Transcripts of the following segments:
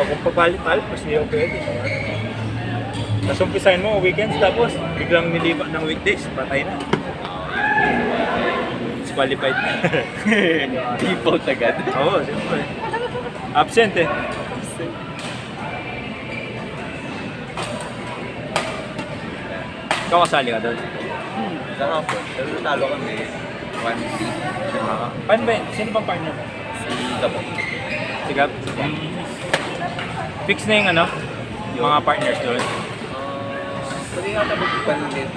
kung papalit-palit, mas hindi ako pwede. Tapos umpisahin mo weekends, tapos biglang nilipat ng weekdays, patay na. Disqualified na. Default agad. Oo, siyempre. Absent eh. Ikaw kasali ka doon? Kahapon, pero natalo kami. 1-3. Paano ba yun? Sino bang partner mo? Si Gabo. Si Gab? Fix na yung ano? Mga partners doon? Pwede nga na mag-panlit.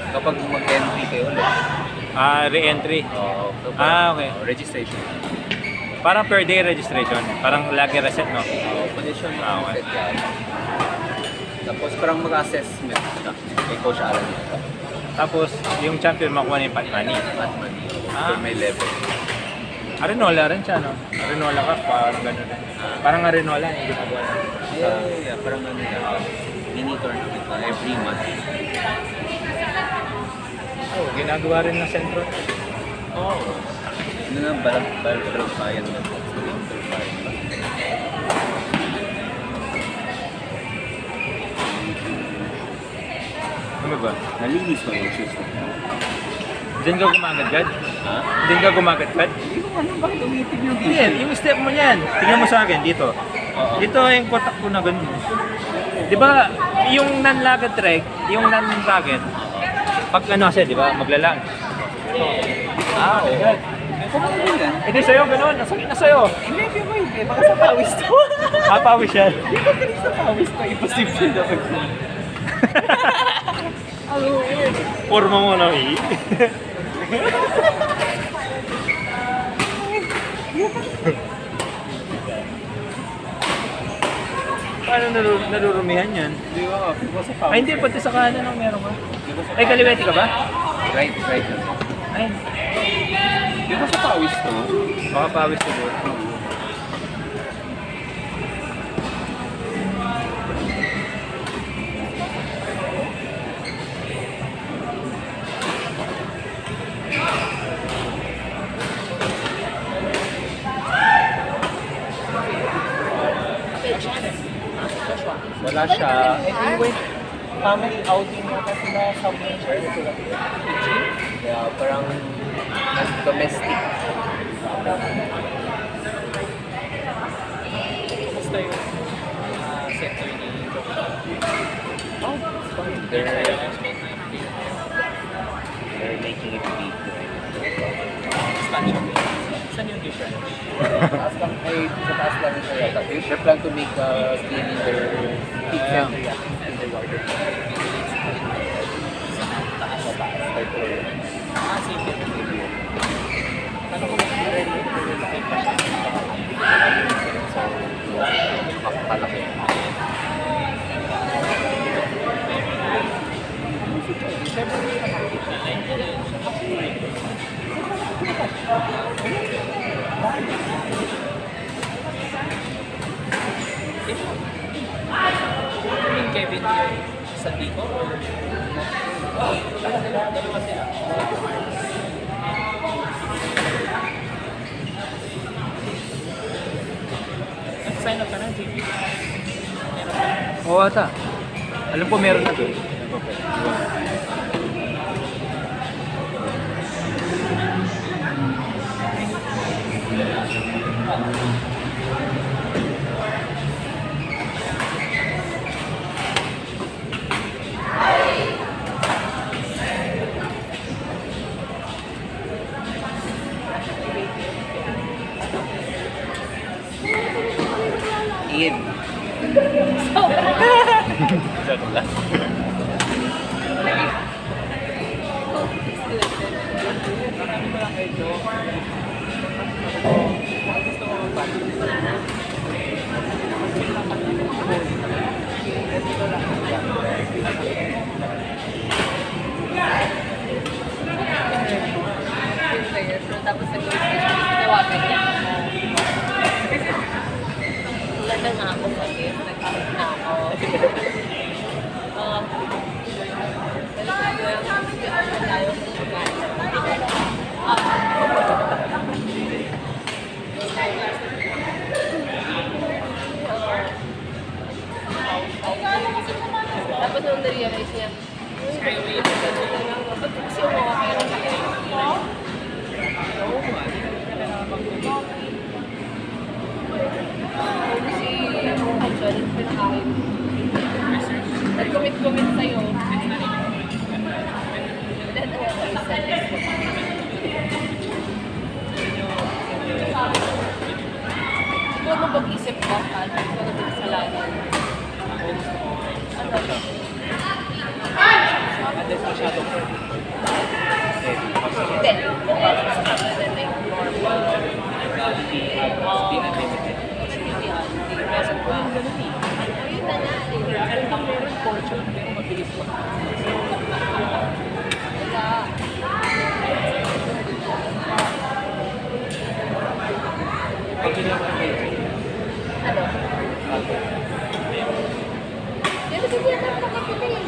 Kapag mag-entry kayo ulit. Re-entry. Okay. Registration. Parang per day registration. Parang lagi reset, no? Condition Okay. set yan. Tapos parang mag-assessment na. Kay Coach Alan yun. Tapos, yung champion makuha na yung pot money. At money. Ah. May level. Arenola rin siya, no? Arenola ka, parang gano'n. Parang Arenola yung ginagawa na. Yeah. Parang ano yan. Mini tournament na every month. Oh, ginagawa rin ng sentro. Oo. Ano na, bayan na. Ano ba? Nalinis mo yung shoes mo. Diyan ka gumagat-gad? Ha? Diyan ka gumagat-gad? Hindi ko alam bakit umitig yung Hindi yan, yung step mo yan. Tingnan mo sa akin, dito. Oo. Dito yung kotak ko na ganun. Di ba, yung non-lagat trek, yung non-lagat, pag ano siya, di ba, maglalang. Oo. Kumakain mo yan? Hindi sa'yo, ganun. Nasakit na sa'yo. Hindi mo hindi. Baka sa pawis to. Pawis yan. Di ba kanina sa pawis to? Imposible na pag ano yun? Forma mo na eh. Paano narurumihan yan? Di ba? Di ba sa pawis? Ay hindi, pati sa kanan ang meron ka. Ay, kaliwete ka ba? Right. Ay, Di ba sa pawis to? baka pawis siguro. Wala siya. Anyway, family outing na kasi na somewhere sila. Yeah, parang domestic. Basta yung sector ni Oh, it's fine. They're making it big. Saan yung difference? Sa taas lang siya yata. They plan to make cleaning their big center in the water. Taas. Third floor. Sige. Ano kung already malaki pa siya? So, makakalaki. Yung Kevin yung sa Tico? Dalawa sila. Sign up ka na, JP? Oo ata. Alam ko meron na doon. Ian. Joke lang. Tapos nag-iwagan niya. Wala na nga ako kasi nag-iwag na ako. Ba't kasi yung mga meron sa akin? Oo nga, hindi na kailangan mag-vlog. Si Angel, pinakain. Nag-commit sa'yo. Then, siguro mag-isip ka, siguro din sa lahat. Unless masyadong heavy. Hindi. Then, like, normal. Hindi unlimited. Hindi present ba? Ayun na nga. Meron lang meron portion, pero mabilis lang. Wala. Pag ginawa ng medyo, Ano? Yan kasi hindi naman makakita eh.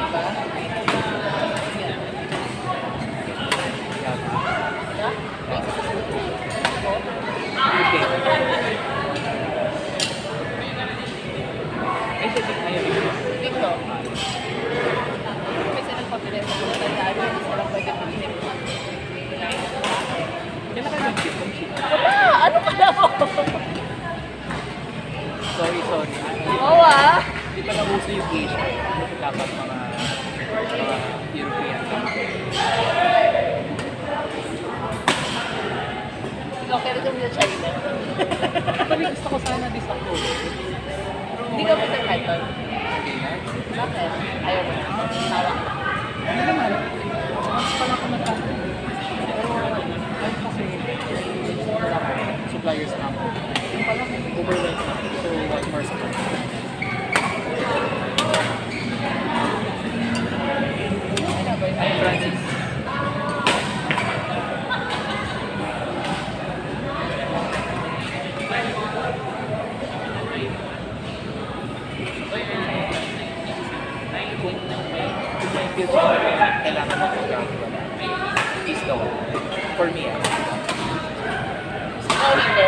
Diba? Diba? May isa sa kanila eh. Dito. May isa nagpabilis sa mga tandaan. May isa lang pwede pabilis. Wala! Ano ka na mo? Sorry. Oo ah. Di pa nauso yung Asia. Dapat mga European. Ikaw pero kami na China. Actually, gusto ko sana this ako. Hindi ka punta Canton. Bakit? Ayaw mo na. Tawa ka. Ano naman? Mas pala ako nagkakaroon. Pero, kahit kasi, wala ko, suppliers na ako. Yung pala, overwhelmed na. So, what more sa Hi, Francis. Kung may future, kailangan mo is the one. For me, Ikaw hindi.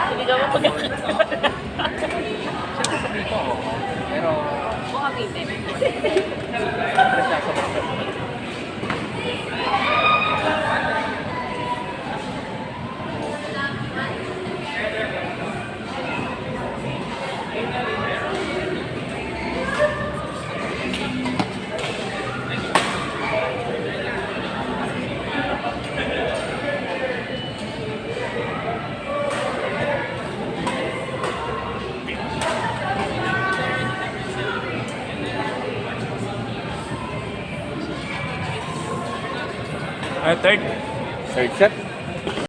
Hindi ka mapagkakatawa. siyempre sabihin ko, oo. Pero, Mukhang hindi. siyempre siya sa mga. Third. Third set.